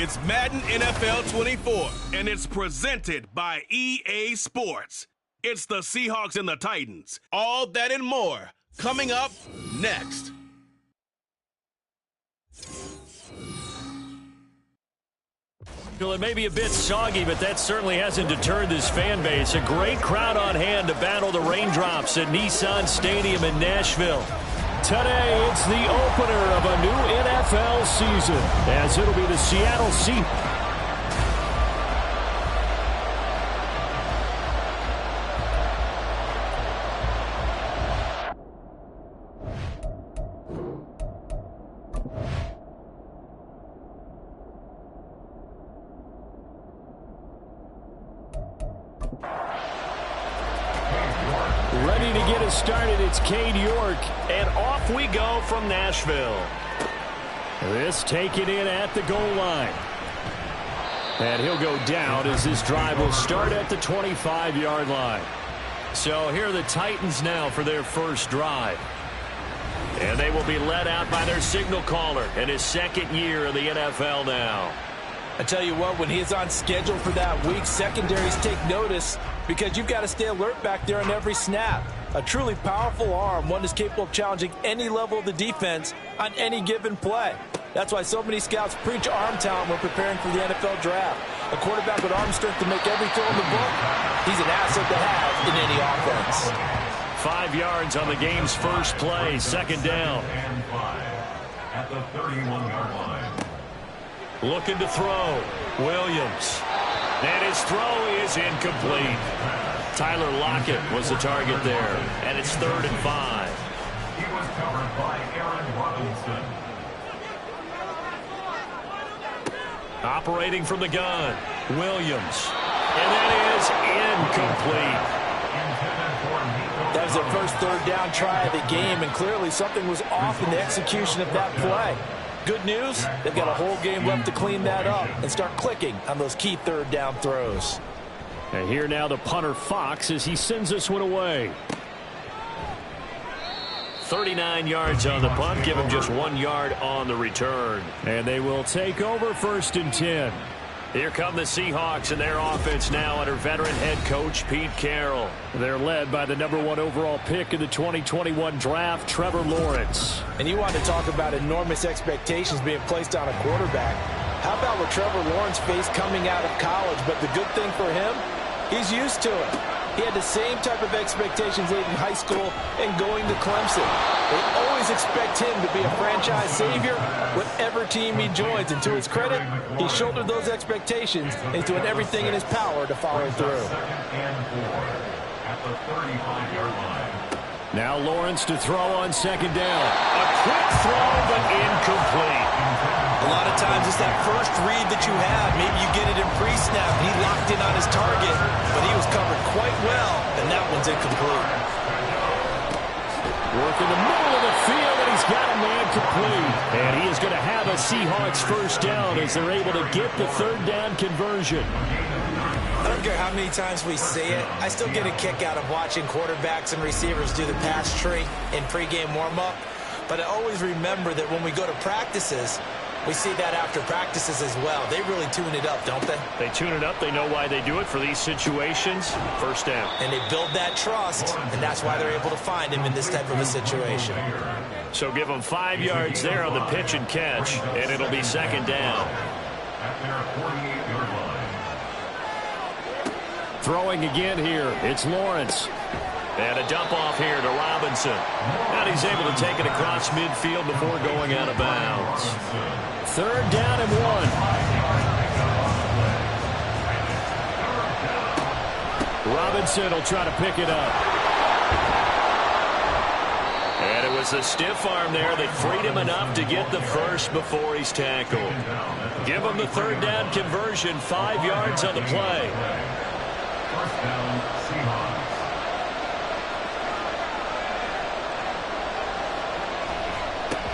It's Madden NFL 24, and it's presented by EA Sports. It's the Seahawks and the Titans. All that and more coming up next. Well, it may be a bit soggy, but that certainly hasn't deterred this fan base. A great crowd on hand to battle the raindrops at Nissan Stadium in Nashville. Today, it's the opener of a new NFL season, as it'll be the Seattle Seahawks. Ready to get us started, it's Cade York, and off we go from Nashville. This taken in at the goal line. And he'll go down as this drive will start at the 25-yard line. So here are the Titans now for their first drive. And they will be led out by their signal caller in his second year in the NFL now. I tell you what, when he's on schedule for that week, secondaries take notice because you've got to stay alert back there on every snap. A truly powerful arm, one is capable of challenging any level of the defense on any given play. That's why so many scouts preach arm talent when preparing for the NFL draft. A quarterback with arm strength to make every throw in the book, he's an asset to have in any offense. 5 yards on the game's first play, second down. And 5 at the 31-yard line. Looking to throw, Williams. And his throw is incomplete. Tyler Lockett was the target there, and it's 3rd and 5. He was covered by Aaron Robinson. Operating from the gun, Williams. And that is incomplete. That was their first 3rd down try of the game, and clearly something was off in the execution of that play. Good news, they've got a whole game left to clean that up and start clicking on those key 3rd down throws. And here now the punter Fox as he sends this one away. 39 yards on the punt, give him just 1 yard on the return. And they will take over 1st and 10. Here come the Seahawks and their offense now under veteran head coach Pete Carroll. They're led by the #1 overall pick in the 2021 draft, Trevor Lawrence. And you want to talk about enormous expectations being placed on a quarterback. How about what Trevor Lawrence faced coming out of college? But the good thing for him, he's used to it. He had the same type of expectations late in high school and going to Clemson. They always expect him to be a franchise savior, whatever team he joins. And to his credit, he shouldered those expectations and he's doing everything in his power to follow through. At the 35-yard line. Now Lawrence to throw on 2nd down. A quick throw, but incomplete. A lot of times it's that first read that you have. Maybe you get it in pre-snap, and he locked in on his target, but he was covered quite well, and that one's incomplete. Work in the middle of the field, and he's got a man complete. And he is going to have a Seahawks first down as they're able to get the 3rd down conversion. I don't care how many times we say it, I still get a kick out of watching quarterbacks and receivers do the pass tree in pregame warm-up. But I always remember that when we go to practices, we see that after practices as well. They really tune it up, don't they? They tune it up. They know why they do it for these situations. First down. And they build that trust, and that's why they're able to find him in this type of a situation. So give them 5 yards there on the pitch and catch, and it'll be 2nd down. At their 48-yard line. Throwing again here, it's Lawrence. And a dump off here to Robinson. And he's able to take it across midfield before going out of bounds. 3rd down and 1. Robinson will try to pick it up. And it was the stiff arm there that freed him enough to get the first before he's tackled. Give him the 3rd down conversion, 5 yards on the play. First down, Seahawks.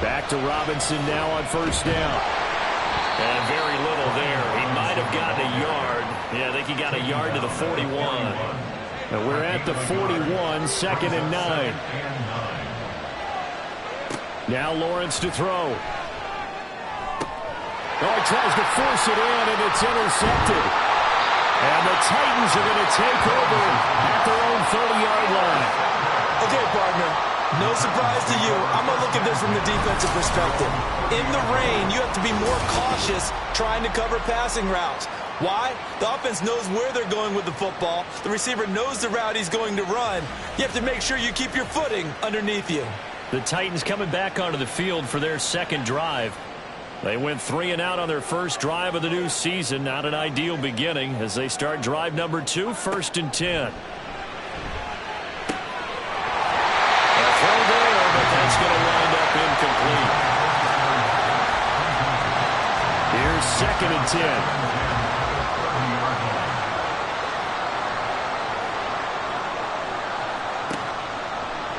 Back to Robinson now on first down. And very little there. He might have gotten a yard. Yeah, I think he got a yard to the 41. And we're at the 41, 2nd and 9. Now Lawrence to throw. Oh, he tries to force it in, and it's intercepted. And the Titans are going to take over at their own 30-yard line. Okay, partner, no surprise to you. I'm going to look at this from the defensive perspective. In the rain, you have to be more cautious trying to cover passing routes. Why? The offense knows where they're going with the football. The receiver knows the route he's going to run. You have to make sure you keep your footing underneath you. The Titans coming back onto the field for their second drive. They went 3 and out on their first drive of the new season. Not an ideal beginning as they start drive number 2, 1st and 10. A throw there, but that's going to wind up incomplete. Here's 2nd and 10.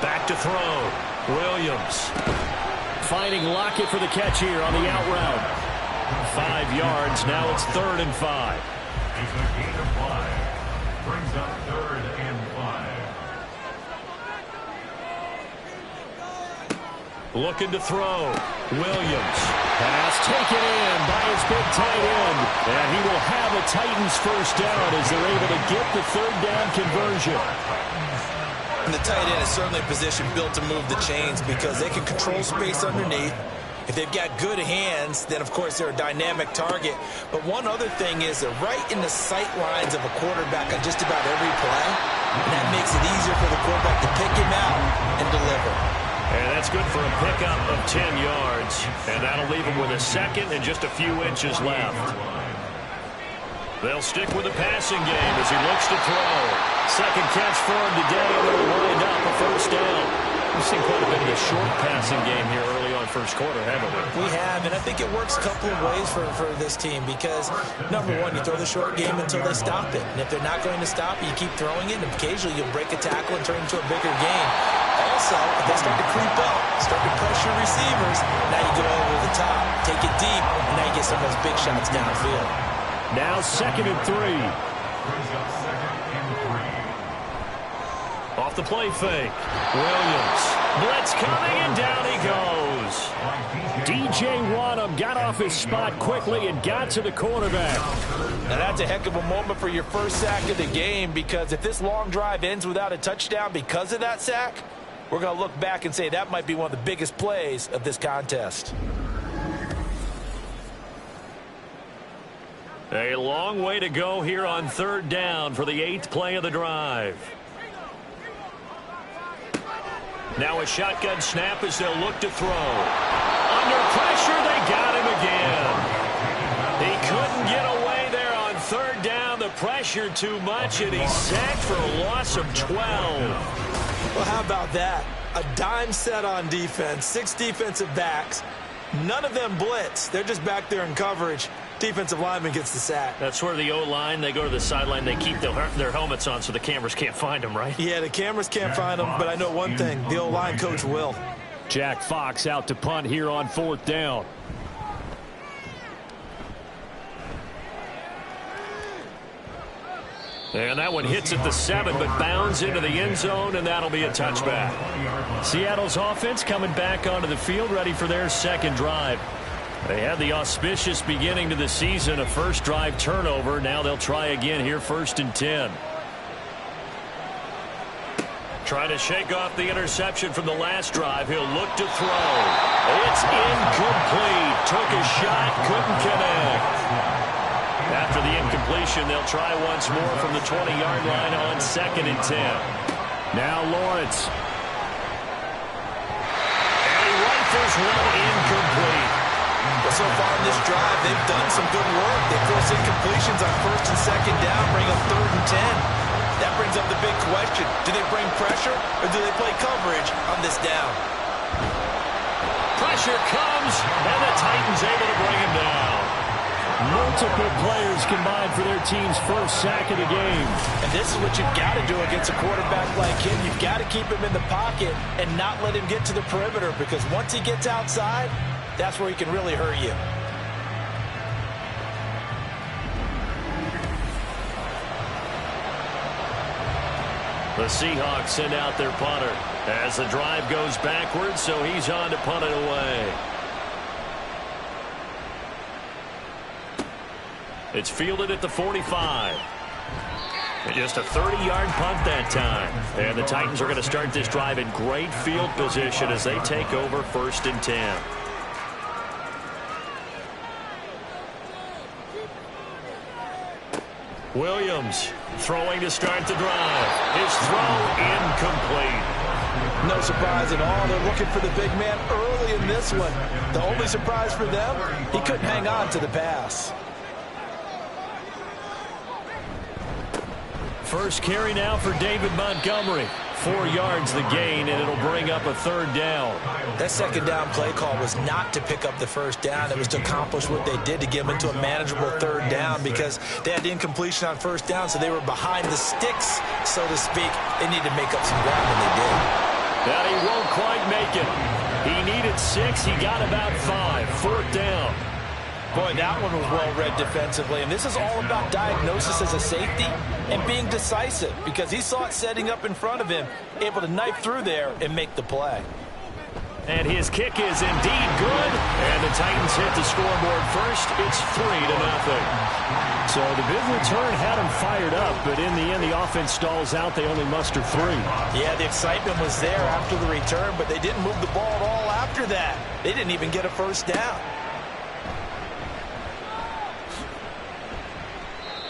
Back to throw. Williams. Finding Lockett for the catch here on the out route. 5 yards. Now it's 3rd and 5. It's a gain of 5. Brings up 3rd and 5. Looking to throw. Williams. Pass taken in by his big tight end. And he will have a Titans first down as they're able to get the 3rd down conversion. And the tight end is certainly a position built to move the chains because they can control space underneath. If they've got good hands, then of course they're a dynamic target. But one other thing is they're right in the sight lines of a quarterback on just about every play. And that makes it easier for the quarterback to pick him out and deliver. And that's good for a pickup of 10 yards. And that'll leave him with a second and just a few inches left. They'll stick with the passing game as he looks to throw. Second catch for him today, and it'll wind up a first down. We've seen quite a bit of a short passing game here early on first quarter, haven't we? We have, and I think it works a couple of ways for this team because, number one, you throw the short game until they stop it. And if they're not going to stop it, you keep throwing it, and occasionally you'll break a tackle and turn it into a bigger game. Also, if they start to creep up, start to pressure receivers, now you go over the top, take it deep, and now you get some of those big shots downfield. Now 2nd and 3. Brings up 2nd and 3. Off the play fake. Williams. Blitz coming, and down he goes. DJ Wanham got off his spot quickly and got to the quarterback. Now that's a heck of a moment for your first sack of the game because if this long drive ends without a touchdown because of that sack, we're going to look back and say that might be one of the biggest plays of this contest. A long way to go here on 3rd down for the 8th play of the drive. Now a shotgun snap as they'll look to throw. Under pressure, they got him again. He couldn't get away there on 3rd down. The pressure too much, and he's sacked for a loss of 12. Well, how about that? A dime set on defense, 6 defensive backs. None of them blitz. They're just back there in coverage. Defensive lineman gets the sack. That's where the O-line, they go to the sideline, they keep their helmets on so the cameras can't find them, right? Yeah, the cameras can't find them, but I know one thing. The O-line coach will. Jack Fox out to punt here on 4th down. And that one hits at the 7, but bounds into the end zone, and that'll be a touchback. Seattle's offense coming back onto the field, ready for their second drive. They had the auspicious beginning to the season, a first drive turnover. Now they'll try again here, 1st and 10. Trying to shake off the interception from the last drive. He'll look to throw. It's incomplete. Took a shot, couldn't connect. After the incompletion, they'll try once more from the 20-yard line on 2nd and 10. Now Lawrence. And he rifles one incomplete. But so far in this drive, they've done some good work. They force incompletions on 1st and 2nd down, bring up 3rd and 10. That brings up the big question. Do they bring pressure or do they play coverage on this down? Pressure comes, and the Titans able to bring him down. No Multiple players combined for their team's first sack of the game. And this is what you've got to do against a quarterback like him. You've got to keep him in the pocket and not let him get to the perimeter, because once he gets outside, that's where he can really hurt you. The Seahawks send out their punter as the drive goes backwards, so he's on to punt it away. It's fielded at the 45. And just a 30-yard punt that time. And the Titans are going to start this drive in great field position as they take over 1st and 10. Williams throwing to start the drive. His throw incomplete. No surprise at all. They're looking for the big man early in this one. The only surprise for them, he couldn't hang on to the pass. First carry now for David Montgomery. 4 yards the gain, and it'll bring up a 3rd down. That 2nd down play call was not to pick up the 1st down. It was to accomplish what they did, to get them into a manageable 3rd down, because they had incompletion on 1st down, so they were behind the sticks, so to speak. They needed to make up some ground, and they did. That he won't quite make it. He needed 6. He got about 5. 4th down. Boy, that one was well-read defensively, and this is all about diagnosis as a safety and being decisive, because he saw it setting up in front of him, able to knife through there and make the play. And his kick is indeed good, and the Titans hit the scoreboard first. It's 3-0. So the big return had him fired up, but in the end, the offense stalls out. They only muster 3. Yeah, the excitement was there after the return, but they didn't move the ball at all after that. They didn't even get a 1st down.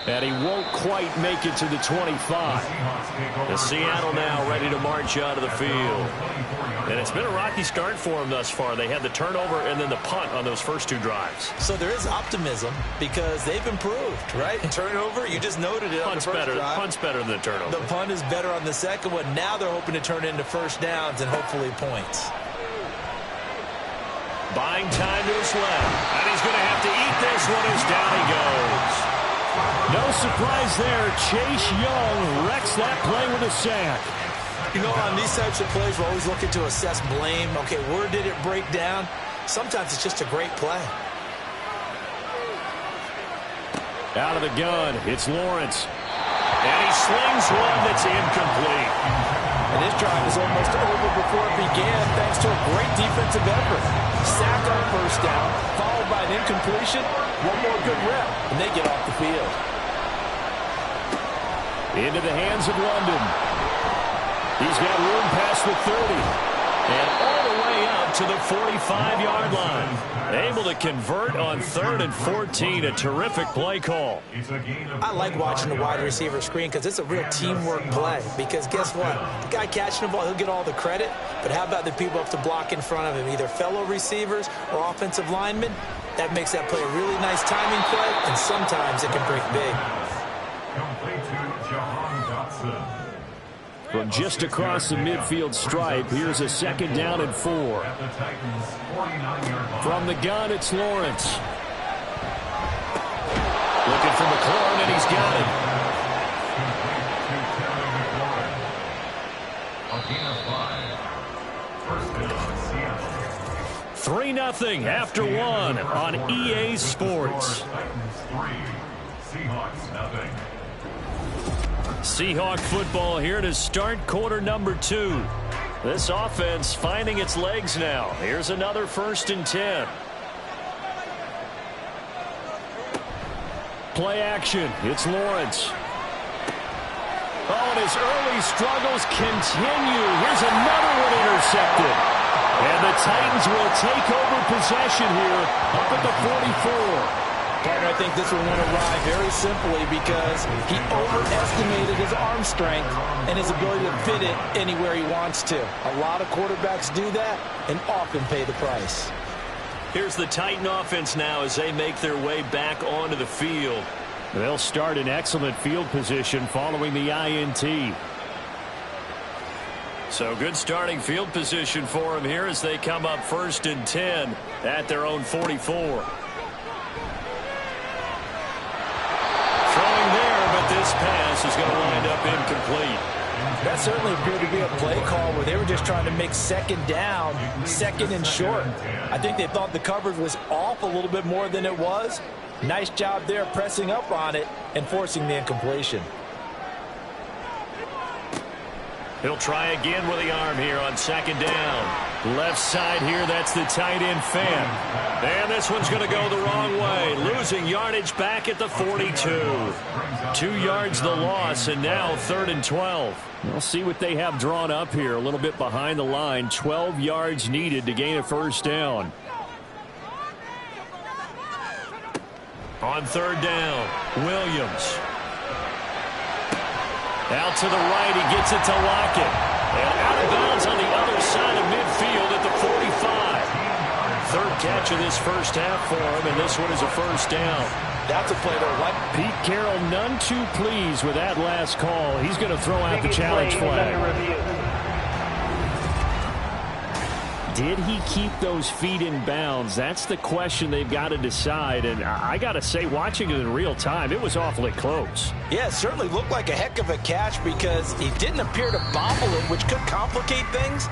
And he won't quite make it to the 25. The Seattle now ready to march out of the field. And it's been a rocky start for them thus far. They had the turnover and then the punt on those first 2 drives. So there is optimism because they've improved, right? Turnover, you just noted it on the first drive. Punt's better than the turnover. The punt is better on the second one. Now they're hoping to turn it into 1st downs and hopefully points. Buying time to his left. And he's going to have to eat this one as down he goes. No surprise there. Chase Young wrecks that play with a sack. You know, on these types of plays, we're always looking to assess blame. Okay, where did it break down? Sometimes it's just a great play. Out of the gun, it's Lawrence. And he slings one that's incomplete. And this drive is almost over before it began, thanks to a great defensive effort. Sack on 1st down, followed by an incompletion. One more good rep, and they get off the field. Into the hands of London. He's got room past the 30. And all the way up to the 45-yard line. Able to convert on 3rd and 14. A terrific play call. I like watching the wide receiver screen because it's a real teamwork play. Because guess what? The guy catching the ball, he'll get all the credit. But how about the people up to block in front of him? Either fellow receivers or offensive linemen. That makes that play a really nice timing play. And sometimes it can break big. From just across the midfield stripe, here's a 2nd down and 4. From the gun, it's Lawrence. Looking for McLaurin, and he's got it. 3-0 after 1 on EA Sports. Seahawk football here to start quarter number 2. This offense finding its legs now. Here's another 1st and 10. Play action. It's Lawrence. Oh, and his early struggles continue. Here's another one intercepted. And the Titans will take over possession here up at the 44. Partner, I think this one went awry very simply because he overestimated his arm strength and his ability to fit it anywhere he wants to. A lot of quarterbacks do that and often pay the price. Here's the Titan offense now as they make their way back onto the field. They'll start in excellent field position following the INT. So good starting field position for them here as they come up 1st and 10 at their own 44. this pass is going to wind up incomplete. That certainly appeared to be a play call where they were just trying to make second down, second and short. I think they thought the coverage was off a little bit more than it was. Nice job there pressing up on it and forcing the incompletion. He'll try again with the arm here on second down. Left side here, that's the tight end Fan. And this one's going to go the wrong way. Losing yardage back at the 42. 2 yards the loss, and now 3rd and 12. We'll see what they have drawn up here. A little bit behind the line. 12 yards needed to gain a first down. On 3rd down, Williams. Out to the right, he gets it to Lockett. And out of bounds on the other side of midfield at the 45. 3rd catch of this first half for him, and this one is a first down. That's a play to like. Pete Carroll none too pleased with that last call. He's going to throw out the challenge flag. Did he keep those feet in bounds? That's the question they've got to decide. And I got to say, watching it in real time, it was awfully close. Yeah, it certainly looked like a heck of a catch because he didn't appear to bobble it, which could complicate things.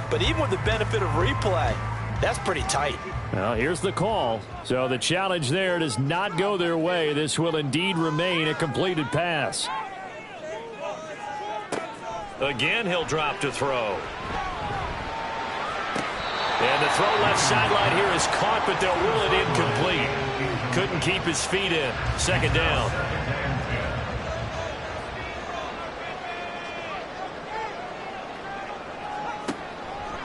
But even with the benefit of replay, that's pretty tight. Well, here's the call. So the challenge there does not go their way. This will indeed remain a completed pass. Again, he'll drop to throw. And the throw left sideline here is caught, but they'll rule it incomplete. Couldn't keep his feet in. Second down.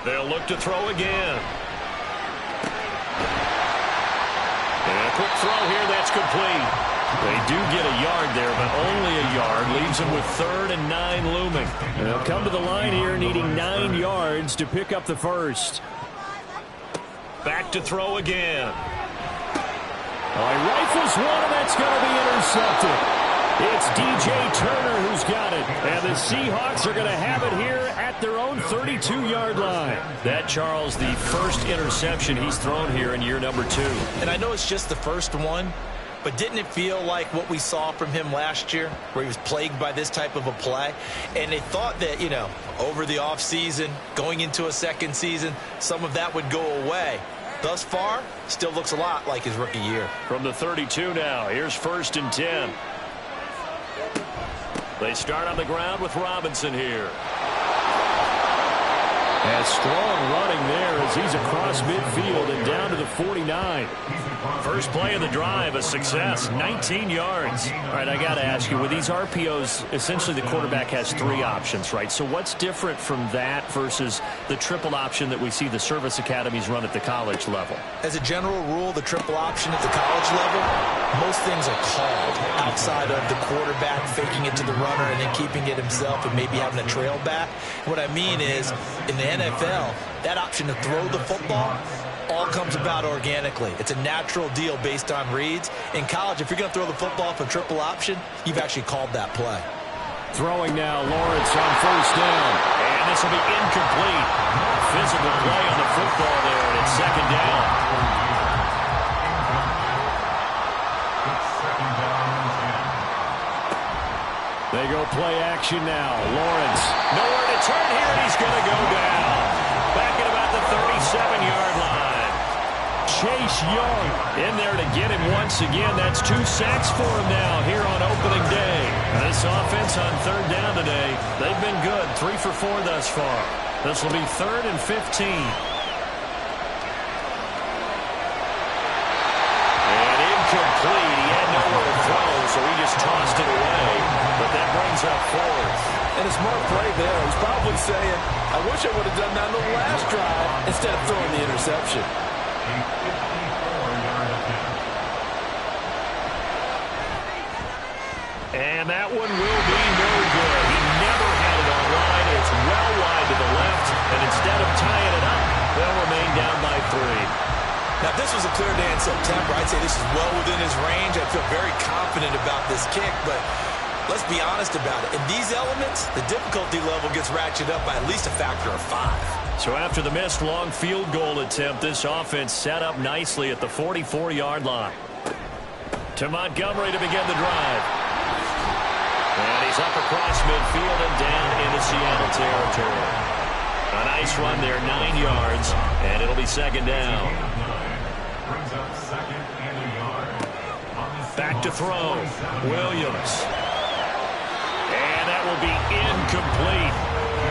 They'll look to throw again. And a quick throw here, that's complete. They do get a yard there, but only a yard. Leaves them with 3rd and 9 looming. And they'll come to the line here needing 9 yards to pick up the first. Back to throw again. Oh, he rifles one, and that's going to be intercepted. It's DJ Turner who's got it. And the Seahawks are going to have it here at their own 32-yard line. That, Charles, the first interception he's thrown here in year number 2. And I know it's just the first one, but didn't it feel like what we saw from him last year, where he was plagued by this type of a play? And they thought that, over the offseason, going into a second season, some of that would go away. Thus far, still looks a lot like his rookie year. From the 32 now, here's 1st and 10. They start on the ground with Robinson here. And strong running there as he's across midfield and down to the 49. First play of the drive, a success, 19 yards. All right, I got to ask you, with these RPOs, essentially the quarterback has 3 options, right? So what's different from that versus the triple option that we see the service academies run at the college level? As a general rule, the triple option at the college level, most things are called outside of the quarterback faking it to the runner and then keeping it himself and maybe having a trail back. What I mean is, in the NFL, that option to throw the football all comes about organically. It's a natural deal based on reads. In college, if you're going to throw the football for triple option, you've actually called that play. Throwing now, Lawrence on first down. And this will be incomplete. Physical play on the football there, and it's second down. They go play action now. Lawrence. Nowhere to turn here, and he's going to go down. Back at about the 37-yard line. Chase Young in there to get him once again. That's 2 sacks for him now here on opening day. This offense on 3rd down today, they've been good. 3 for 4 thus far. This will be 3rd and 15. And incomplete. He had nowhere to throw, so he just tossed it away. But that brings up 4th. And a smart play there. He's probably saying, I wish I would have done that on the last drive instead of throwing the interception. And that one will be no good. He never had it on line. It's well wide to the left. And instead of tying it up, they'll remain down by 3. Now, if this was a clear day in September, I'd say this is well within his range. I feel very confident about this kick, but let's be honest about it. In these elements, the difficulty level gets ratcheted up by at least a factor of 5. So after the missed long field goal attempt, this offense set up nicely at the 44-yard line. To Montgomery to begin the drive. up across midfield and down into Seattle territory. A nice run there, 9 yards, and it'll be second down. Brings up second and a yard. Back to throw. Williams. And that will be incomplete.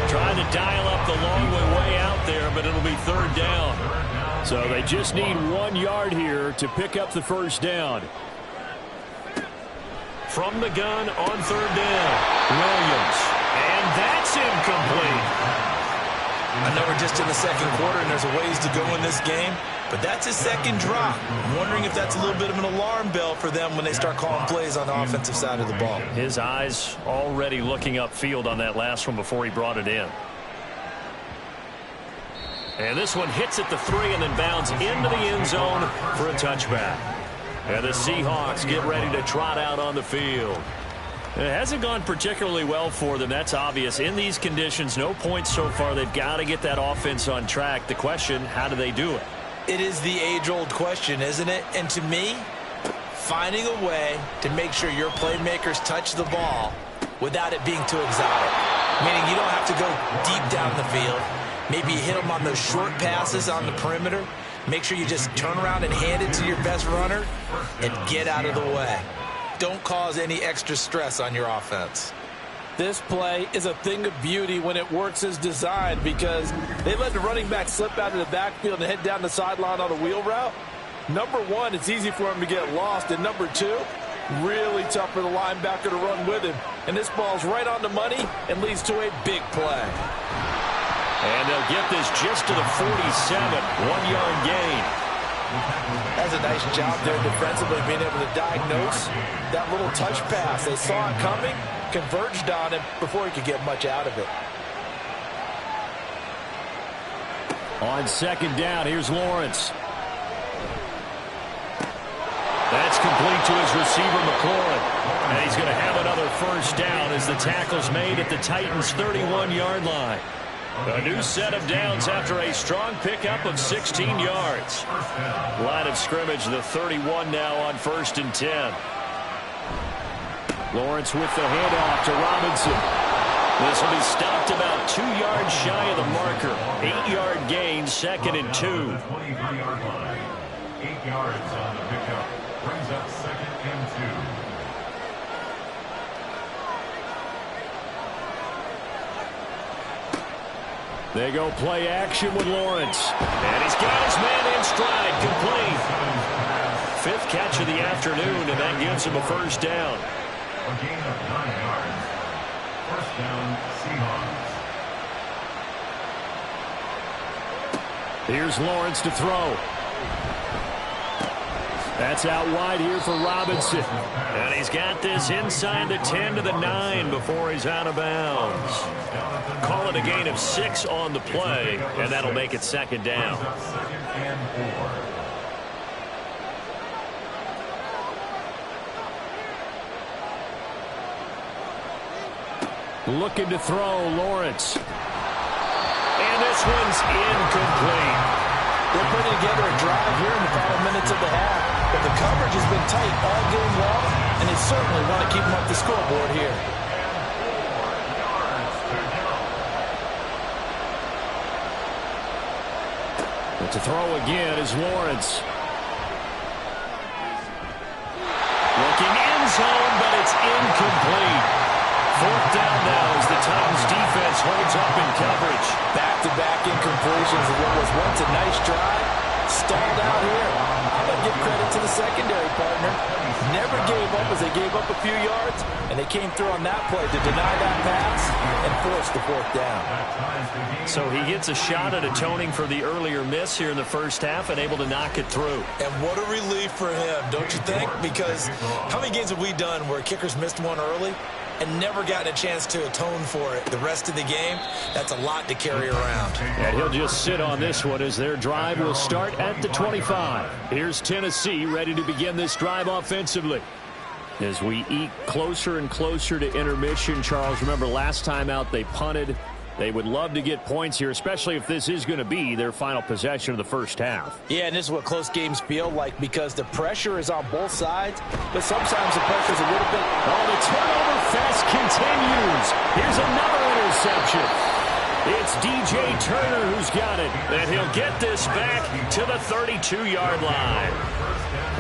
Trying to dial up the long way out there, but it'll be third down. So they just need 1 yard here to pick up the first down. From the gun on third down. Williams. And that's incomplete. I know we're just in the second quarter and there's a ways to go in this game, but that's his second drop. I'm wondering if that's a little bit of an alarm bell for them when they start calling plays on the offensive side of the ball. His eyes already looking upfield on that last one before he brought it in. And this one hits at the 3 and then bounds into the end zone for a touchback. And the Seahawks get ready to trot out on the field. It hasn't gone particularly well for them. That's obvious. In these conditions, no points so far. They've got to get that offense on track. The question, how do they do it? It is the age-old question, isn't it? And to me, finding a way to make sure your playmakers touch the ball without it being too exotic. Meaning you don't have to go deep down the field. Maybe you hit them on those short passes on the perimeter. Make sure you just turn around and hand it to your best runner and get out of the way. Don't cause any extra stress on your offense. This play is a thing of beauty when it works as designed because they let the running back slip out of the backfield and head down the sideline on a wheel route. Number one, it's easy for him to get lost. And number two, really tough for the linebacker to run with him. And this ball's right on the money and leads to a big play. And they'll get this just to the 47, 1-yard gain. That's a nice job there defensively, being able to diagnose that little touch pass. They saw it coming, converged on him before he could get much out of it. On second down, here's Lawrence. That's complete to his receiver, McLaurin. And he's going to have another first down as the tackle's made at the Titans' 31-yard line. A new set of downs after a strong pickup of 16 yards. Line of scrimmage, the 31 now on 1st and 10. Lawrence with the handoff to Robinson. This will be stopped about 2 yards shy of the marker. 8-yard gain, 2nd and 2. 23-yard line. 8 yards on the pickup. Brings up 2nd and 2. They go play action with Lawrence. And he's got his man in stride, complete. 5th catch of the afternoon, and that gives him a first down. A gain of 9 yards. First down, Seahawks. Here's Lawrence to throw. That's out wide here for Robinson. And he's got this inside the 10 to the 9 before he's out of bounds. Call it a gain of 6 on the play, and that'll make it second down. Second and 4. Looking to throw, Lawrence. And this one's incomplete. They're putting together a drive here in the final minutes of the half. But the coverage has been tight all game long, and they certainly want to keep them up the scoreboard here. But to throw again is Lawrence. Looking in zone, but it's incomplete. 4th down now as the Titans defense holds up in coverage. Back-to-back incompletions of what was once a nice drive. Stalled out here. I'm going to give credit to the secondary partner. Never gave up as they gave up a few yards, and they came through on that play to deny that pass and force the 4th down. So he gets a shot at atoning for the earlier miss here in the first half and able to knock it through. And what a relief for him, don't you think? Because how many games have we done where kickers missed one early and never gotten a chance to atone for it the rest of the game? That's a lot to carry around. And he'll just sit on this one as their drive will start at the 25. Here's Tennessee ready to begin this drive offensively. As we eat closer and closer to intermission, Charles, remember last time out they punted They would love to get points here, especially if this is going to be their final possession of the first half. Yeah, and this is what close games feel like because the pressure is on both sides, but sometimes the pressure is a little bit... Oh, the turnover fest continues. Here's another interception. It's DJ Turner who's got it. And he'll get this back to the 32-yard line.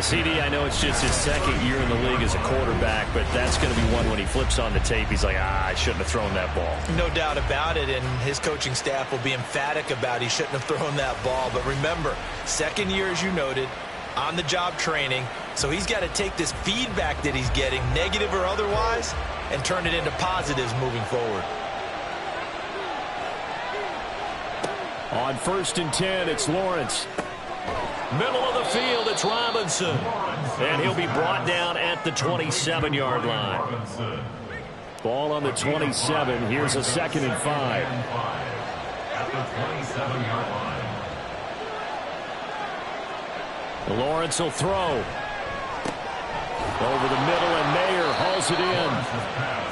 CD, I know it's just his second year in the league as a quarterback, but that's going to be one when he flips on the tape. He's like, I shouldn't have thrown that ball. No doubt about it, and his coaching staff will be emphatic about he shouldn't have thrown that ball. But remember, second year, as you noted, on-the-job training, so he's got to take this feedback that he's getting, negative or otherwise, and turn it into positives moving forward. On 1st and 10, it's Lawrence. Middle of the field, it's Robinson. And he'll be brought down at the 27-yard line. Ball on the 27. Here's a 2nd and 5. At the 27-yard line. Lawrence will throw. Over the middle, and Mayer hauls it in.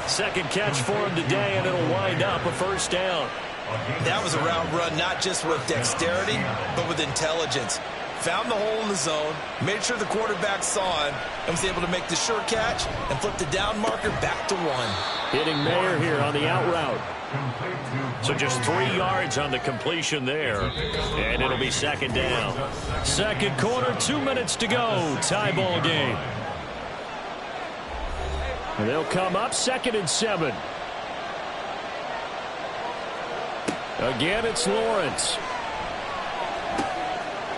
Second catch for him today, and it'll wind up a first down. That was a route run not just with dexterity, but with intelligence. Found the hole in the zone, made sure the quarterback saw him, and was able to make the sure catch and flip the down marker back to 1. Hitting Mayer here on the out route. So just 3 yards on the completion there, and it'll be second down. Second quarter, 2 minutes to go. Tie ball game. And they'll come up 2nd and 7. Again, it's Lawrence.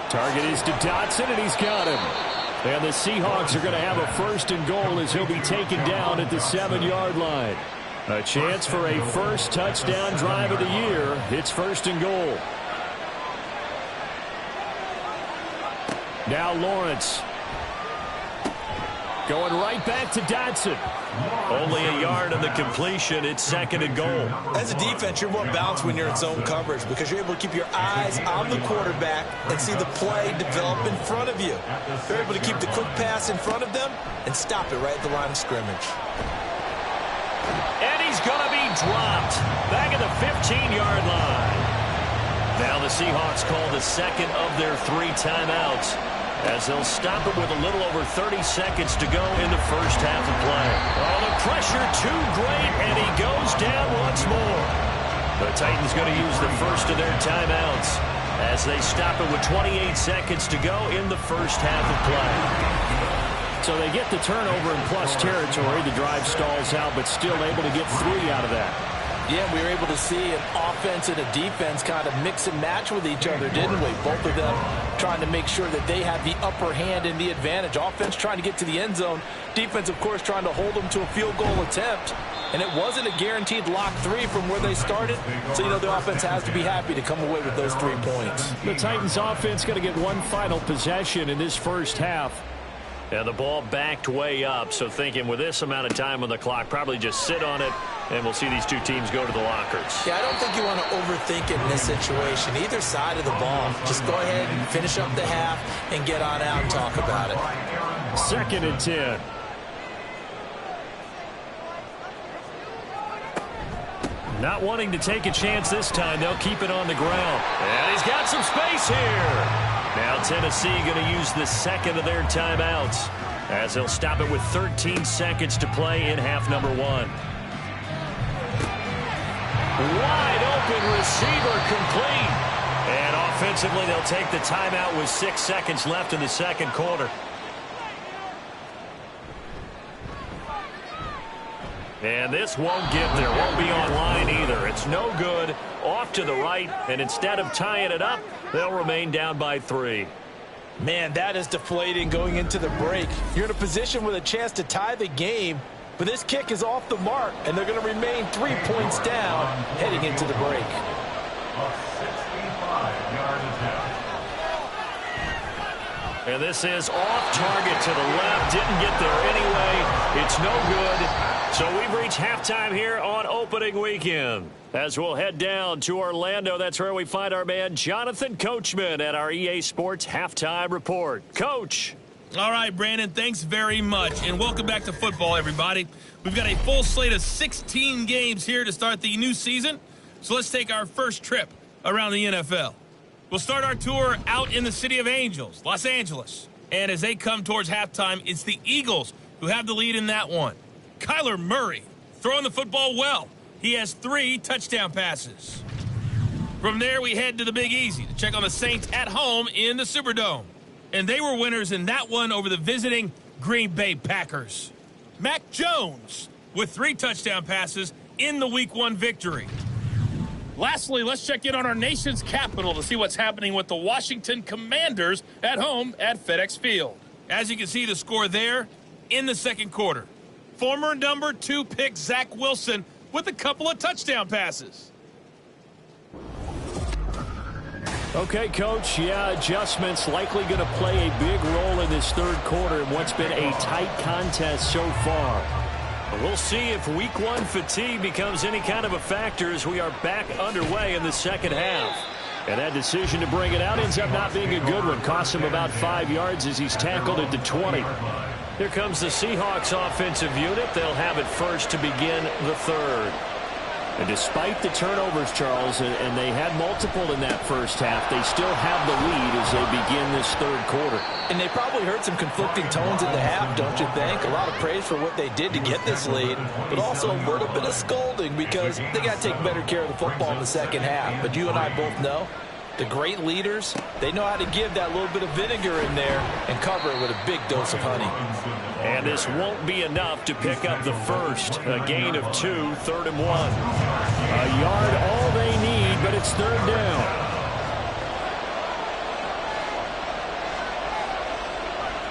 Target is to Dotson, and he's got him. And the Seahawks are going to have a 1st and goal as he'll be taken down at the 7-yard line. A chance for a first touchdown drive of the year. It's 1st and goal. Now Lawrence. Going right back to Dotson. Only a yard on the completion. It's 2nd and goal. As a defense, you're more balanced when you're in zone coverage because you're able to keep your eyes on the quarterback and see the play develop in front of you. You're able to keep the quick pass in front of them and stop it right at the line of scrimmage. And he's going to be dropped back at the 15-yard line. Now the Seahawks call the second of their 3 timeouts, as they'll stop it with a little over 30 seconds to go in the first half of play. Oh, the pressure too great, and he goes down once more. The Titans going to use the first of their timeouts as they stop it with 28 seconds to go in the first half of play. So they get the turnover in plus territory. The drive stalls out, but still able to get 3 out of that. Yeah, we were able to see an offense and a defense kind of mix and match with each other, didn't we? Both of them trying to make sure that they had the upper hand and the advantage. Offense trying to get to the end zone. Defense, of course, trying to hold them to a field goal attempt. And it wasn't a guaranteed lock 3 from where they started. So, the offense has to be happy to come away with those 3 points. The Titans offense going to get one final possession in this first half. And the ball backed way up, so thinking with this amount of time on the clock, probably just sit on it, and we'll see these 2 teams go to the lockers. Yeah, I don't think you want to overthink it in this situation. Either side of the ball, just go ahead and finish up the half and get on out and talk about it. 2nd and 10. Not wanting to take a chance this time, they'll keep it on the ground. And he's got some space here. Now Tennessee going to use the second of their timeouts as they'll stop it with 13 seconds to play in half number 1. Wide open receiver complete. And offensively, they'll take the timeout with 6 seconds left in the second quarter. And this won't get there. Won't be online either. It's no good. Off to the right. And instead of tying it up, they'll remain down by 3. Man, that is deflating going into the break. You're in a position with a chance to tie the game, but this kick is off the mark, and they're going to remain 3 points down heading into the break. A 65-yard attempt. And this is off target to the left. Didn't get there anyway. It's no good. So we've reached halftime here on opening weekend. As we'll head down to Orlando, that's where we find our man Jonathan Coachman at our EA Sports Halftime Report. Coach. All right, Brandon, thanks very much. And welcome back to football, everybody. We've got a full slate of 16 games here to start the new season. So let's take our first trip around the NFL. We'll start our tour out in the city of Angels, Los Angeles. And as they come towards halftime, it's the Eagles who have the lead in that one. Kyler Murray throwing the football well. He has 3 touchdown passes. From there, we head to the Big Easy to check on the Saints at home in the Superdome. And they were winners in that one over the visiting Green Bay Packers. Mac Jones with 3 touchdown passes in the Week 1 victory. Lastly, let's check in on our nation's capital to see what's happening with the Washington Commanders at home at FedEx Field. As you can see the score there in the second quarter. Former number 2 pick Zach Wilson with a couple of touchdown passes. Okay, Coach, adjustments likely going to play a big role in this third quarter in what's been a tight contest so far. We'll see if Week 1 fatigue becomes any kind of a factor as we are back underway in the second half. And that decision to bring it out ends up not being a good one. Costs him about 5 yards as he's tackled at the 20. Here comes the Seahawks offensive unit. They'll have it first to begin the third. And despite the turnovers, Charles, and they had multiple in that first half, they still have the lead as they begin this third quarter. And they probably heard some conflicting tones at the half, don't you think? A lot of praise for what they did to get this lead, but also a little bit of scolding because they got to take better care of the football in the second half. But you and I both know the great leaders, they know how to give that little bit of vinegar in there and cover it with a big dose of honey. And this won't be enough to pick up the first. A gain of 2, 3rd and 1. A yard all they need, but it's 3rd down.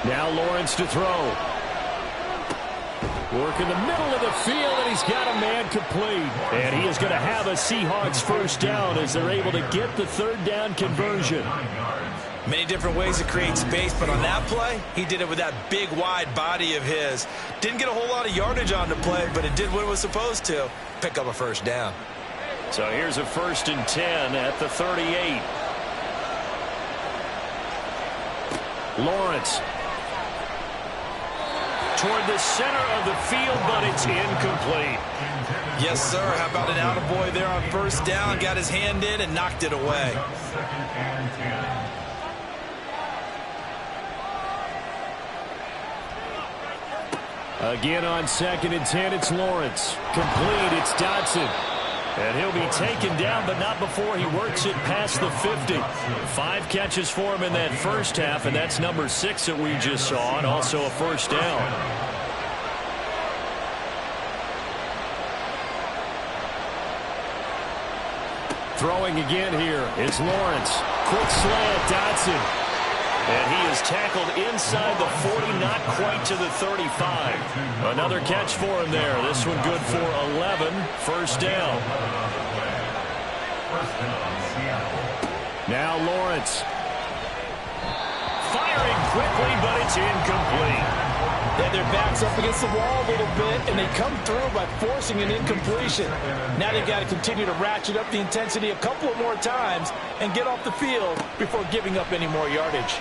Now Lawrence to throw. Work in the middle of the field, and he's got a man complete. And he is going to have a Seahawks first down as they're able to get the 3rd down conversion. Many different ways to create space, but on that play, he did it with that big, wide body of his. Didn't get a whole lot of yardage on the play, but it did what it was supposed to, pick up a first down. So here's a 1st and 10 at the 38. Lawrence. Toward the center of the field, but it's incomplete. Yes, sir. How about an attaboy there on first down? Got his hand in and knocked it away. Again on 2nd and 10, it's Lawrence. Complete, it's Dotson. And he'll be taken down, but not before he works it past the 50. 5 catches for him in that first half, and that's number 6 that we just saw, and also a first down. Throwing again here, it's Lawrence. Quick slant, Dotson. And he is tackled inside the 40, not quite to the 35. Another catch for him there. This one good for 11. First down. Now Lawrence. Firing quickly, but it's incomplete. Yeah, their back's up against the wall a little bit, and they come through by forcing an incompletion. Now they've got to continue to ratchet up the intensity a couple of more times and get off the field before giving up any more yardage.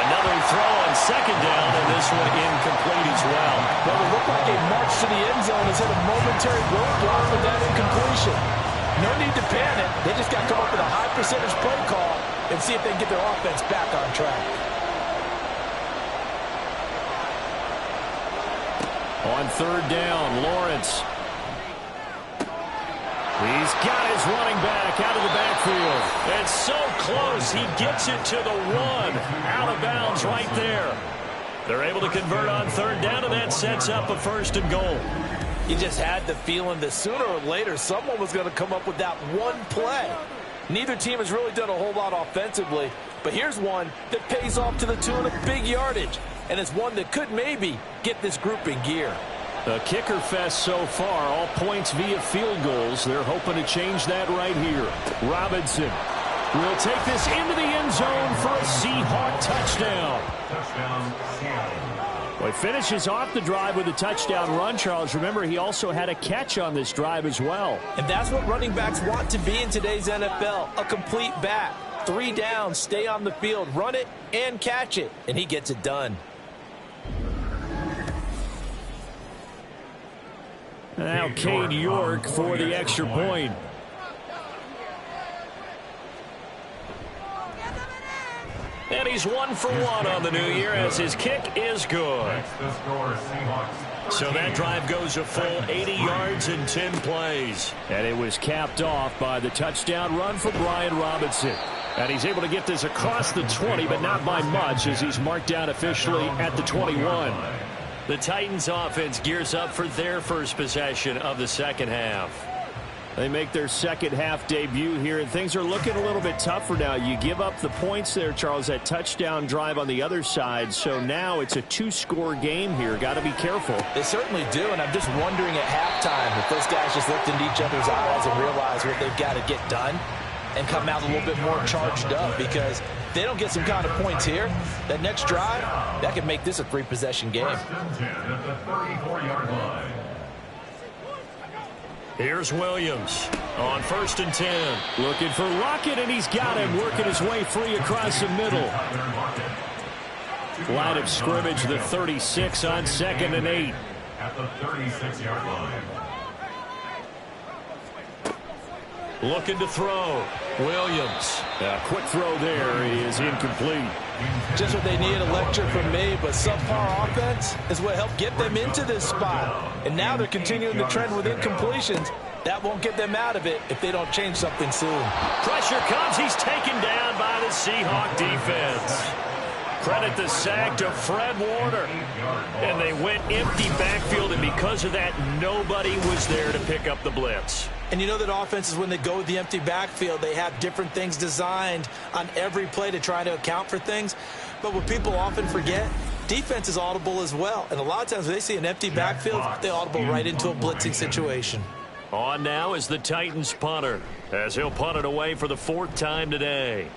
Another throw on 2nd down, and this one incomplete as well. Well, it looked like a march to the end zone has hit a momentary roadblock with that incompletion. No need to panic. They just got to come up with a high percentage play call and see if they can get their offense back on track. On 3rd down, Lawrence. He's got his running back out of the backfield. And so close, he gets it to the 1. Out of bounds right there. They're able to convert on 3rd down, and that sets up a 1st and goal. You just had the feeling that sooner or later someone was going to come up with that one play. Neither team has really done a whole lot offensively, but here's one that pays off to the tune of big yardage, and it's one that could maybe get this group in gear. A kicker fest so far, all points via field goals. They're hoping to change that right here. Robinson will take this into the end zone for a Seahawk touchdown. Well, he finishes off the drive with a touchdown run, Charles. Remember, he also had a catch on this drive as well. And that's what running backs want to be in today's NFL, a complete back. 3 downs, stay on the field, run it, and catch it. And he gets it done. Now Cade York for the extra point. And he's 1 for 1 on the new year as his kick is good. So that drive goes a full 80 yards in 10 plays. And it was capped off by the touchdown run for Brian Robinson. And he's able to get this across the 20, but not by much as he's marked down officially at the 21. The Titans offense gears up for their first possession of the second half. They make their second half debut here, and things are looking a little bit tougher now. You give up the points there, Charles, that touchdown drive on the other side. So now it's a 2-score game here. Got to be careful. They certainly do, and I'm just wondering at halftime if those guys just looked into each other's eyes and realize what they've got to get done and come out a little bit more charged up, because if they don't get some kind of points here, that next drive, that could make this a 3-possession game. Here's Williams on 1st and 10. Looking for Lockett, and he's got him working his way free across the middle. Line of scrimmage, the 36 on 2nd and 8. At the 36-yard line. Looking to throw. Williams. A quick throw there is incomplete. Just what they needed, a lecture from me, but subpar offense is what helped get them into this spot. And now they're continuing the trend with incompletions. That won't get them out of it if they don't change something soon. Pressure comes. He's taken down by the Seahawk defense. Credit the sack to Fred Warner. And they went empty backfield, and because of that, nobody was there to pick up the blitz. And you know that offenses, when they go with the empty backfield, they have different things designed on every play to try to account for things. But what people often forget, defense is audible as well. And a lot of times when they see an empty backfield, they audible right into a blitzing situation. On now is the Titans punter, as he'll punt it away for the 4th time today.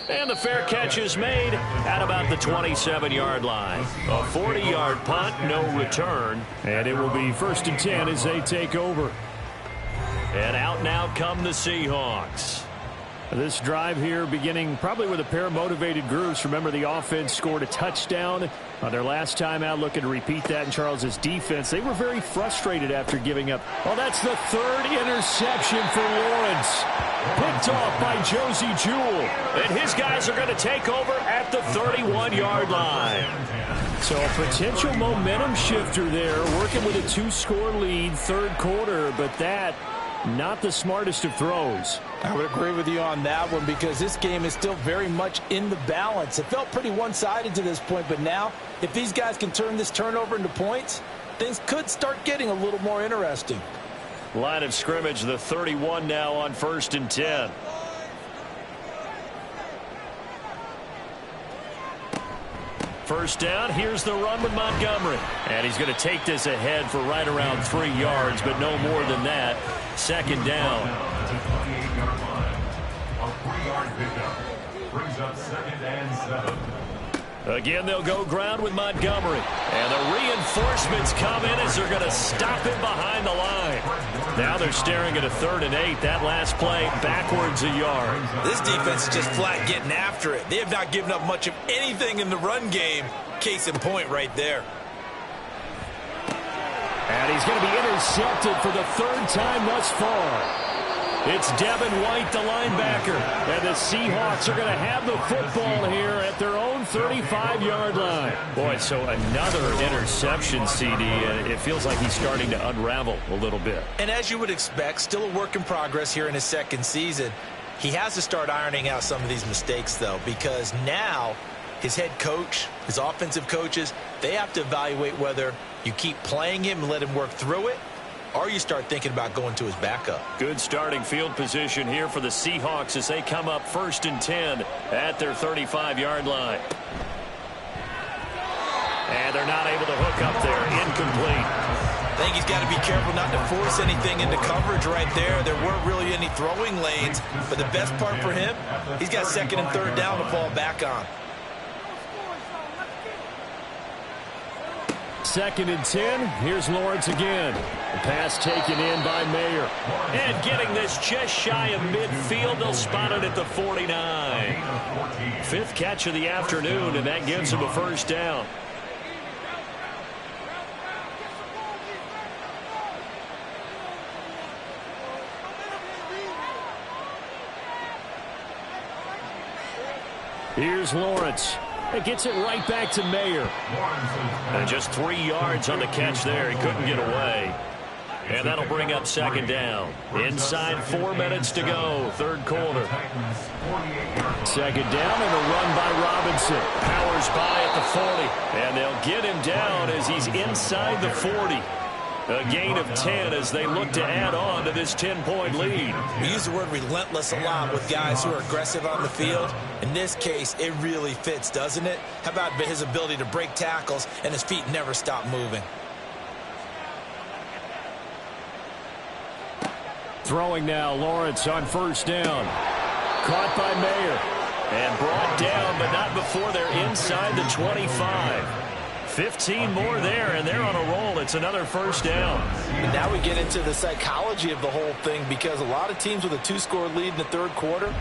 And the fair catch is made at about the 27-yard line. A 40-yard punt, no return. And it will be 1st and 10 as they take over. And out now come the Seahawks. This drive here beginning probably with a pair of motivated groups. Remember, the offense scored a touchdown on their last time out, looking to repeat that in Charles's defense. They were very frustrated after giving up. Oh, that's the 3rd interception for Lawrence. Picked off by Josie Jewell. And his guys are going to take over at the 31-yard line. So a potential momentum shifter there, working with a 2-score lead, 3rd quarter, but that not the smartest of throws. I would agree with you on that one, because this game is still very much in the balance. It felt pretty one-sided to this point, but now if these guys can turn this turnover into points, things could start getting a little more interesting. Line of scrimmage, the 31 now on 1st and 10. First down, here's the run with Montgomery. And he's going to take this ahead for right around 3 yards, but no more than that. 2nd down. A 3-yard pickup brings up 2nd and 7. Again, they'll go ground with Montgomery. And the reinforcements come in as they're going to stop him behind the line. Now they're staring at a 3rd and 8. That last play backwards a yard. This defense is just flat getting after it. They have not given up much of anything in the run game. Case in point right there. And he's going to be intercepted for the 3rd time thus far. It's Devin White, the linebacker. And the Seahawks are going to have the football here at their own 35-yard line. Boy, so another interception, CD. It feels like he's starting to unravel a little bit. And as you would expect, still a work in progress here in his 2nd season. He has to start ironing out some of these mistakes, though, because now his head coach, his offensive coaches, they have to evaluate whether you keep playing him and let him work through it, or you start thinking about going to his backup. Good starting field position here for the Seahawks as they come up 1st and 10 at their 35-yard line. And they're not able to hook up there. Incomplete. I think he's got to be careful not to force anything into coverage right there. There weren't really any throwing lanes, but the best part for him, he's got 2nd and 3rd down to fall back on. 2nd and 10. Here's Lawrence again. The pass taken in by Mayer. And getting this just shy of midfield. They'll spot it at the 49. 5th catch of the afternoon, and that gives him a 1st down. Here's Lawrence. It gets it right back to Mayer. And just 3 yards on the catch there. He couldn't get away. And that'll bring up second down. Inside 4 minutes to go, third quarter. Second down and a run by Robinson. Powers by at the 40. And they'll get him down as he's inside the 40. A gain of 10 as they look to add on to this 10-point lead. We use the word relentless a lot with guys who are aggressive on the field. In this case, it really fits, doesn't it? How about his ability to break tackles and his feet never stop moving? Throwing now, Lawrence on first down. Caught by Mayer. And brought down, but not before they're inside the 25. 15 more there, and they're on a roll. It's another first down. And now we get into the psychology of the whole thing, because a lot of teams with a 2-score lead in the third quarter,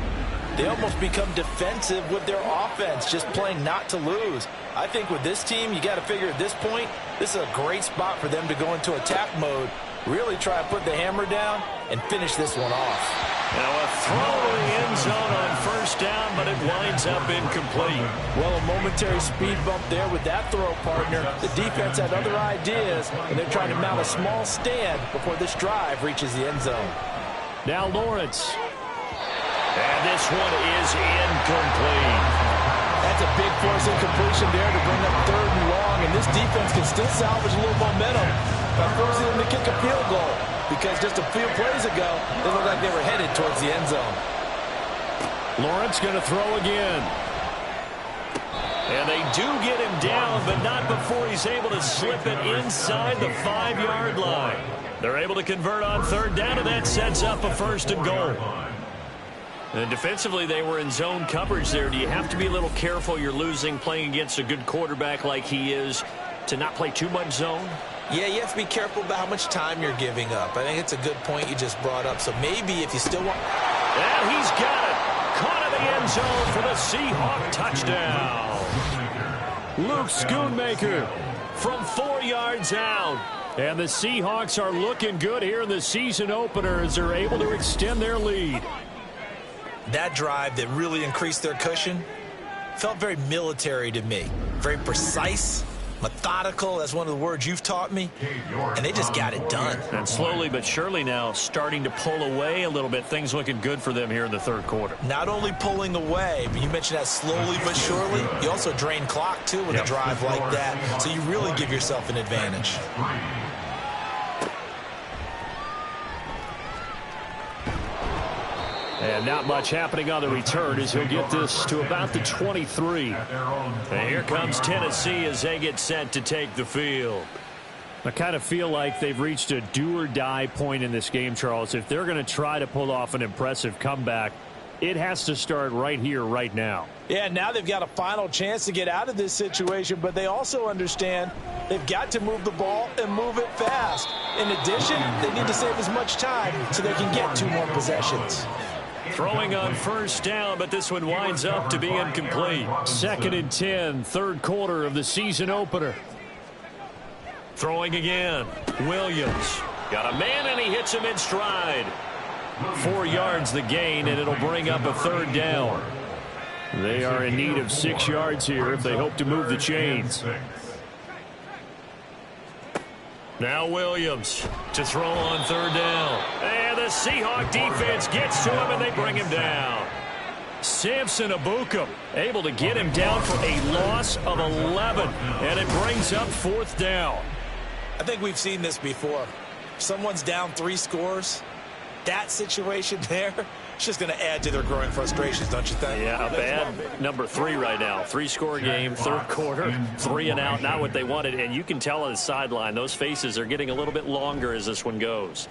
they almost become defensive with their offense, just playing not to lose. I think with this team, you got to figure at this point, this is a great spot for them to go into attack mode, really try to put the hammer down and finish this one off. Now a throw to the end zone on first down, but it winds up incomplete. Well, a momentary speed bump there with that throw, partner. The defense had other ideas, and they're trying to mount a small stand before this drive reaches the end zone. Now Lawrence. And this one is incomplete. That's a big force incompletion there to bring up third and long, and this defense can still salvage a little momentum by forcing them to kick a field goal, because just a few plays ago, they looked like they were headed towards the end zone. Lawrence going to throw again. And they do get him down, but not before he's able to slip it inside the 5-yard line. They're able to convert on third down, and that sets up a first and goal. And defensively, they were in zone coverage there. Do you have to be a little careful? You're losing playing against a good quarterback like he is to not play too much zone? Yeah, you have to be careful about how much time you're giving up. I think it's a good point you just brought up. So maybe if you still want... And he's got it. Caught in the end zone for the Seahawk touchdown. Luke Schoonmaker from 4 yards out. And the Seahawks are looking good here in the season opener as they're able to extend their lead. That drive that really increased their cushion felt very military to me. Very precise, methodical, that's one of the words you've taught me, and they just got it done. And slowly but surely now starting to pull away a little bit. Things looking good for them here in the third quarter. Not only pulling away, but you mentioned that slowly but surely, you also drain clock too with a drive like that, so you really give yourself an advantage. And not much happening on the return as he'll get this to about the 23. And here comes Tennessee as they get set to take the field. I kind of feel like they've reached a do-or-die point in this game, Charles. If they're going to try to pull off an impressive comeback, it has to start right here, right now. Yeah, now they've got a final chance to get out of this situation, but they also understand they've got to move the ball and move it fast. In addition, they need to save as much time so they can get 2 more possessions. Throwing on first down, but this one winds up to be incomplete. 2nd and 10, third quarter of the season opener. Throwing again. Williams. Got a man, and he hits him in stride. 4 yards the gain, and it'll bring up a third down. They are in need of 6 yards here if they hope to move the chains. Now Williams to throw on third down. And the Seahawk defense gets to him, and they bring him down. Samson Abukum able to get him down for a loss of 11, and it brings up 4th down. I think we've seen this before. If someone's down 3 scores, that situation there, it's just going to add to their growing frustrations, don't you think? Yeah, bad number 3 right now. 3-score game, third quarter, 3 and out, not what they wanted. And you can tell on the sideline, those faces are getting a little bit longer as this one goes.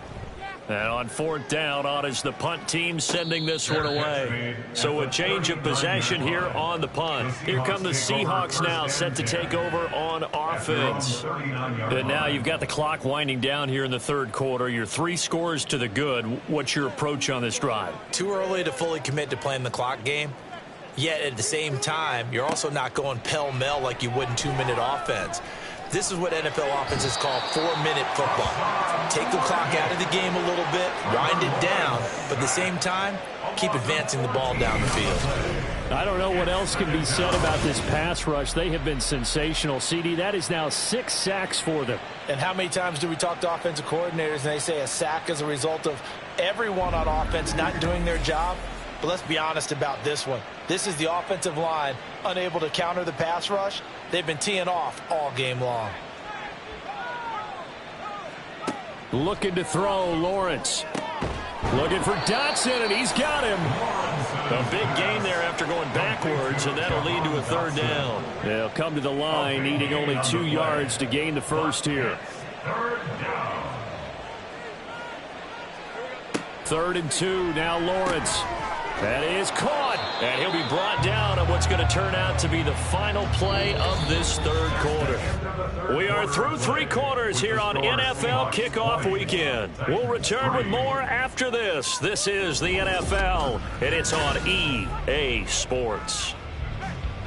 And on 4th down, on is the punt team sending this one away. So a change of possession here on the punt. Here come the Seahawks now, set to take over on offense. And now you've got the clock winding down here in the third quarter. You're 3 scores to the good. What's your approach on this drive? Too early to fully commit to playing the clock game. Yet at the same time, you're also not going pell-mell like you would in 2-minute offense. This is what NFL offenses call 4-minute football. Take the clock out of the game a little bit, wind it down, but at the same time, keep advancing the ball down the field. I don't know what else can be said about this pass rush. They have been sensational, CD. That is now 6 sacks for them. And how many times do we talk to offensive coordinators and they say a sack is a result of everyone on offense not doing their job? But let's be honest about this one. This is the offensive line unable to counter the pass rush. They've been teeing off all game long. Looking to throw, Lawrence. Looking for Dotson, and he's got him. A big gain there after going backwards, and that'll lead to a 3rd down. They'll come to the line, needing only 2 yards to gain the first here. 3rd and 2, now Lawrence. That is caught, and he'll be brought down on what's going to turn out to be the final play of this 3rd quarter. We are through 3 quarters here on NFL Kickoff Weekend. We'll return with more after this. This is the NFL, and it's on EA Sports.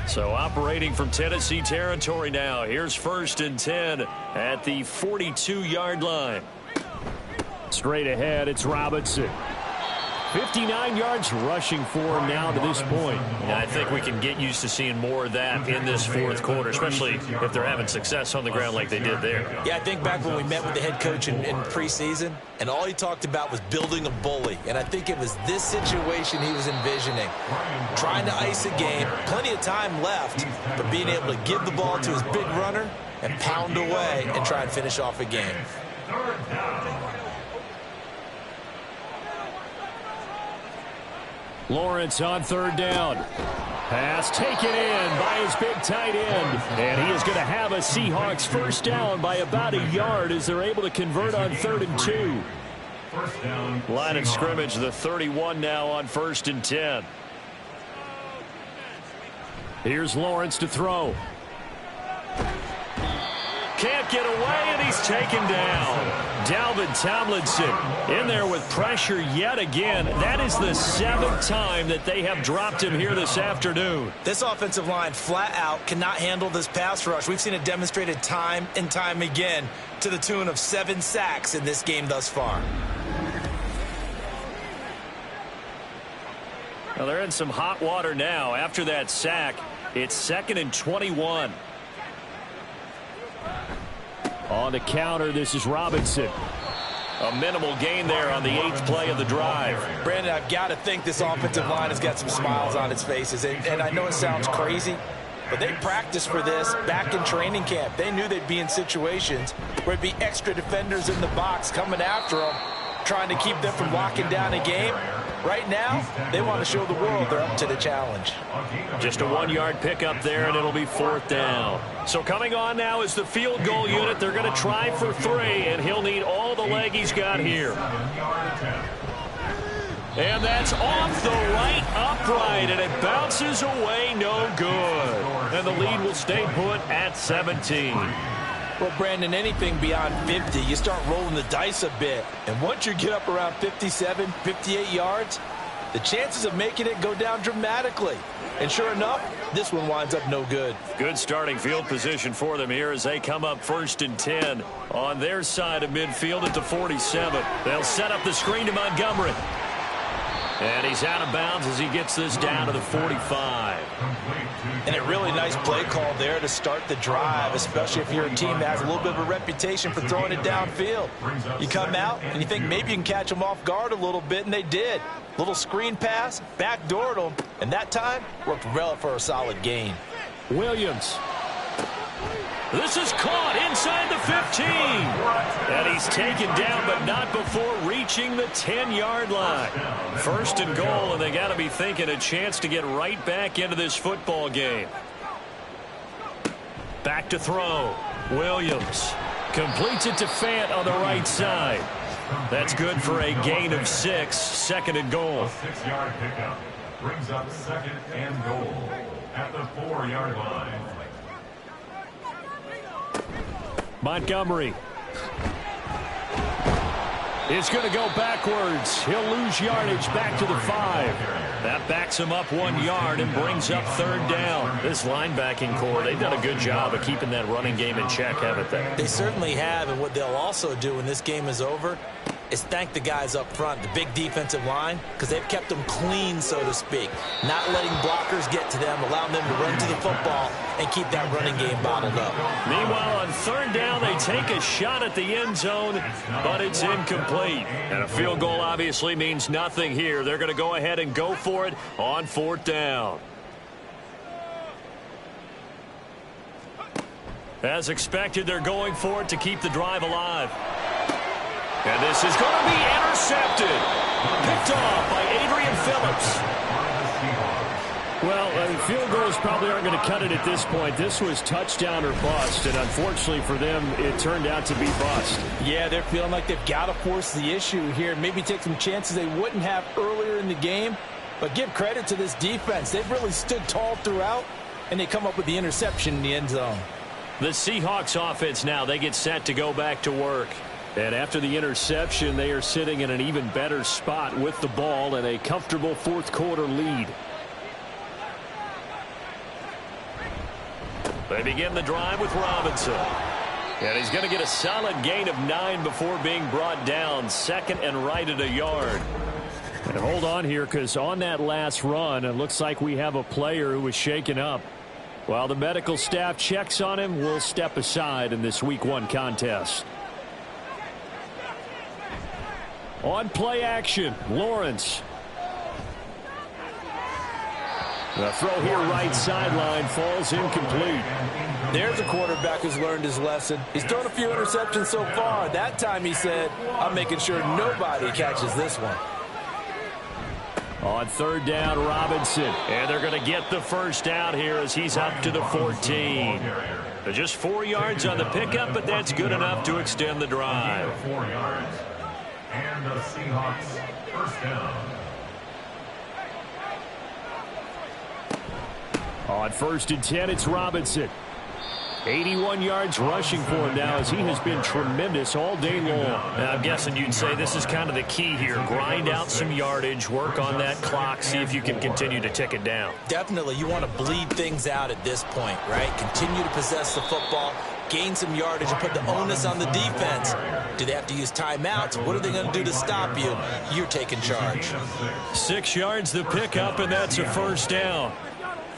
So operating from Tennessee territory now. Here's 1st and 10 at the 42-yard line. Straight ahead, it's Robinson. 59 yards rushing for him now to this point. Yeah, I think we can get used to seeing more of that in this 4th quarter, especially if they're having success on the ground like they did there. Yeah, I think back when we met with the head coach in preseason, and all he talked about was building a bully. And I think it was this situation he was envisioning. Trying to ice a game, plenty of time left, but being able to give the ball to his big runner and pound away and try and finish off a game. Lawrence on 3rd down. Pass taken in by his big tight end. And he is going to have a Seahawks 1st down by about a yard as they're able to convert on 3rd and 2. Line of scrimmage, the 31 now on 1st and 10. Here's Lawrence to throw. Can't get away, and he's taken down. Dalvin Tomlinson in there with pressure yet again. That is the 7th time that they have dropped him here this afternoon. This offensive line flat out cannot handle this pass rush. We've seen it demonstrated time and time again to the tune of 7 sacks in this game thus far. Well, they're in some hot water now. After that sack, it's 2nd and 21. On the counter, this is Robinson. A minimal gain there on the 8th play of the drive. Brandon, I've got to think this offensive line has got some smiles on its faces. And I know it sounds crazy, but they practiced for this back in training camp. They knew they'd be in situations where it'd be extra defenders in the box coming after them, trying to keep them from locking down a game. Right now, they want to show the world they're up to the challenge. Just a 1-yard pickup there, and it'll be 4th down. So coming on now is the field goal unit. They're going to try for 3, and he'll need all the leg he's got here. And that's off the right upright, and it bounces away, no good. And the lead will stay put at 17. Well, Brandon, anything beyond 50, you start rolling the dice a bit. And once you get up around 57, 58 yards, the chances of making it go down dramatically. And sure enough, this one winds up no good. Good starting field position for them here as they come up 1st and 10 on their side of midfield at the 47. They'll set up the screen to Montgomery. And he's out of bounds as he gets this down to the 45. And a really nice play call there to start the drive, especially if you're a team that has a little bit of a reputation for throwing it downfield. You come out and you think maybe you can catch them off guard a little bit, and they did. Little screen pass, backdoored them, and that time worked well for a solid gain. Williams. This is caught inside the 15. And he's taken down, but not before reaching the 10-yard line. 1st and goal, and they got to be thinking a chance to get right back into this football game. Back to throw. Williams completes it to Fant on the right side. That's good for a gain of 6. 2nd and goal. A 6-yard pickup brings up 2nd and goal at the 4-yard line. Montgomery is going to go backwards. He'll lose yardage back to the 5. That backs him up 1 yard and brings up 3rd down. This linebacking core, they've done a good job of keeping that running game in check, haven't they? They certainly have, and what they'll also do when this game is over, is thank the guys up front, the big defensive line, because they've kept them clean, so to speak. Not letting blockers get to them, allowing them to run to the football and keep that running game bottled up. Meanwhile, on third down, they take a shot at the end zone, but it's incomplete. And a field goal obviously means nothing here. They're going to go ahead and go for it on fourth down. As expected, they're going for it to keep the drive alive. And this is going to be intercepted. Picked off by Adrian Phillips. Well, field goals probably aren't going to cut it at this point. This was touchdown or bust, and unfortunately for them, it turned out to be bust. Yeah, they're feeling like they've got to force the issue here. Maybe take some chances they wouldn't have earlier in the game. But give credit to this defense. They've really stood tall throughout, and they come up with the interception in the end zone. The Seahawks offense now, they get set to go back to work. And after the interception, they are sitting in an even better spot with the ball and a comfortable fourth quarter lead. They begin the drive with Robinson. And he's going to get a solid gain of 9 before being brought down. Second and right at a yard. And hold on here, because on that last run, it looks like we have a player who was shaken up. While the medical staff checks on him, we'll step aside in this Week 1 contest. On play action, Lawrence. The throw here right sideline falls incomplete. There's a quarterback who's learned his lesson. He's thrown a few interceptions so far. That time he said, I'm making sure nobody catches this one. On third down, Robinson. And they're going to get the first down here as he's up to the 14. Just 4 yards on the pickup, but that's good enough to extend the drive. 4 yards. And the Seahawks first down. On first and 10, it's Robinson. 81 yards rushing for him now as he has been tremendous all day long. Now, I'm guessing you'd say this is kind of the key here. Grind out some yardage, work on that clock, see if you can continue to tick it down. Definitely, you want to bleed things out at this point, right? Continue to possess the football, gain some yardage, and put the onus on the defense. Do they have to use timeouts? What are they going to do to stop you? You're taking charge. 6 yards the pickup, and that's a first down.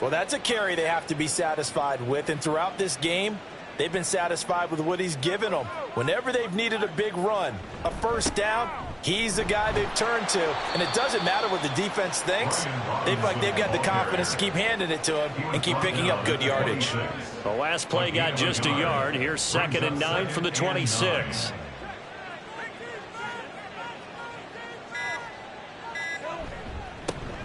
Well, that's a carry they have to be satisfied with, and throughout this game, they've been satisfied with what he's given them. Whenever they've needed a big run, a first down, he's the guy they've turned to, and it doesn't matter what the defense thinks. They've got the confidence to keep handing it to him and keep picking up good yardage. The last play got just a yard. Here's 2nd and 9 from the 26.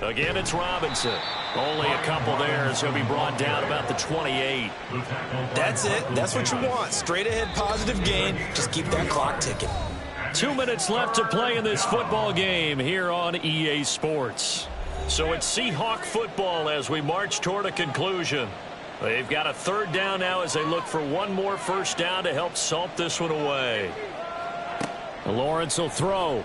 Again, it's Robinson. Only a couple there as he'll be brought down about the 28. That's it. That's what you want. Straight ahead positive gain. Just keep that clock ticking. 2 minutes left to play in this football game here on EA Sports. So it's Seahawk football as we march toward a conclusion. They've got a third down now as they look for one more first down to help salt this one away. Lawrence will throw.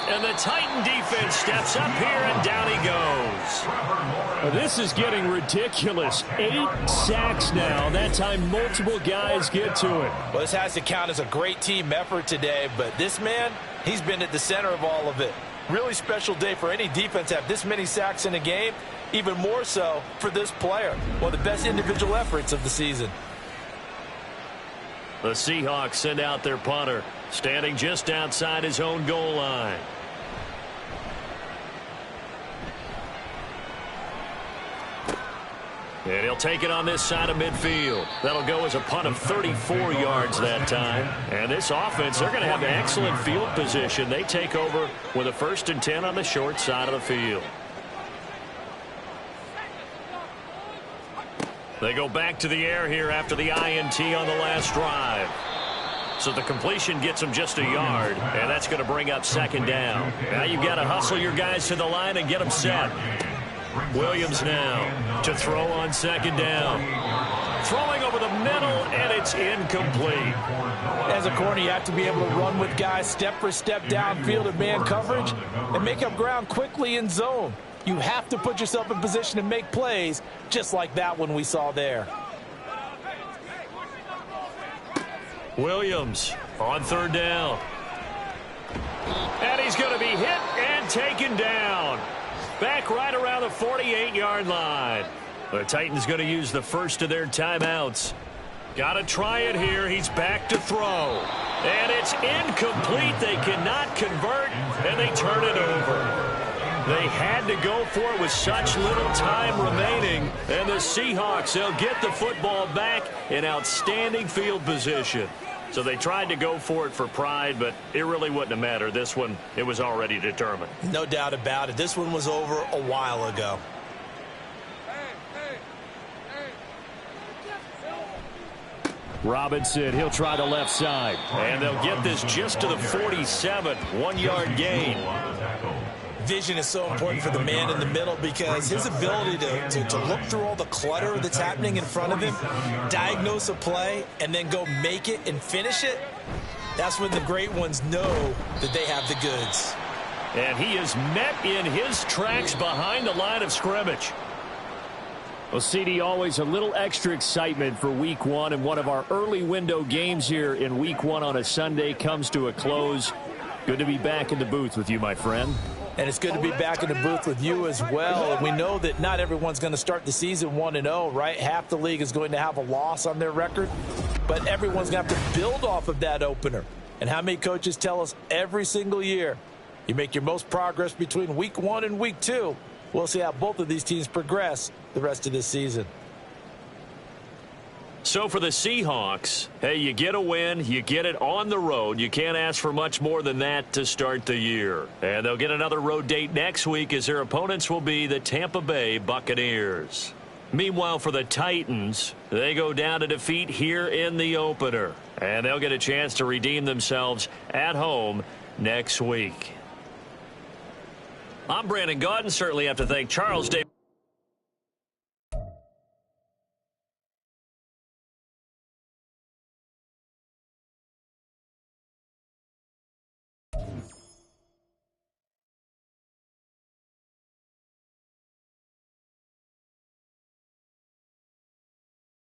And the Titan defense steps up here, and down he goes. This is getting ridiculous. 8 sacks now. That time multiple guys get to it. Well, this has to count as a great team effort today, but this man, he's been at the center of all of it. Really special day for any defense to have this many sacks in a game, even more so for this player. One of the best individual efforts of the season. The Seahawks send out their punter, standing just outside his own goal line. And he'll take it on this side of midfield. That'll go as a punt of 34 yards that time. And this offense, they're going to have excellent field position. They take over with a 1st and 10 on the short side of the field. They go back to the air here after the INT on the last drive. So the completion gets them just a yard, and that's going to bring up 2nd down. Now you've got to hustle your guys to the line and get them set. Williams now to throw on 2nd down. Throwing over the middle, and it's incomplete. As a corner, you have to be able to run with guys step for step downfield in man coverage and make up ground quickly in zone. You have to put yourself in position to make plays, just like that one we saw there. Williams On third down. And he's going to be hit and taken down. Back right around the 48-yard line. The Titans going to use the first of their timeouts. Got to try it here. He's back to throw. And it's incomplete. They cannot convert, and they turn it over. They had to go for it with such little time remaining. And the Seahawks, they'll get the football back in outstanding field position. So they tried to go for it for pride, but it really wouldn't have mattered. This one, it was already determined. No doubt about it. This one was over a while ago. Robinson, he'll try the left side. And they'll get this just to the 47, 1-yard gain. Vision is so important for the man in the middle because his ability to look through all the clutter that's happening in front of him, diagnose a play, and then go make it and finish it, that's when the great ones know that they have the goods. And he is met in his tracks behind the line of scrimmage. Well, CD, always a little extra excitement for Week 1, and one of our early window games here in Week 1 on a Sunday comes to a close. Good to be back in the booth with you, my friend. And it's good to be back in the booth with you as well. And we know that not everyone's going to start the season 1-0, right? Half the league is going to have a loss on their record. But everyone's going to have to build off of that opener. And how many coaches tell us every single year, you make your most progress between Week 1 and Week 2. We'll see how both of these teams progress the rest of this season. So for the Seahawks, hey, you get a win, you get it on the road. You can't ask for much more than that to start the year. And they'll get another road date next week as their opponents will be the Tampa Bay Buccaneers. Meanwhile, for the Titans, they go down to defeat here in the opener. And they'll get a chance to redeem themselves at home next week. I'm Brandon Gaudin. Certainly have to thank Charles Davis.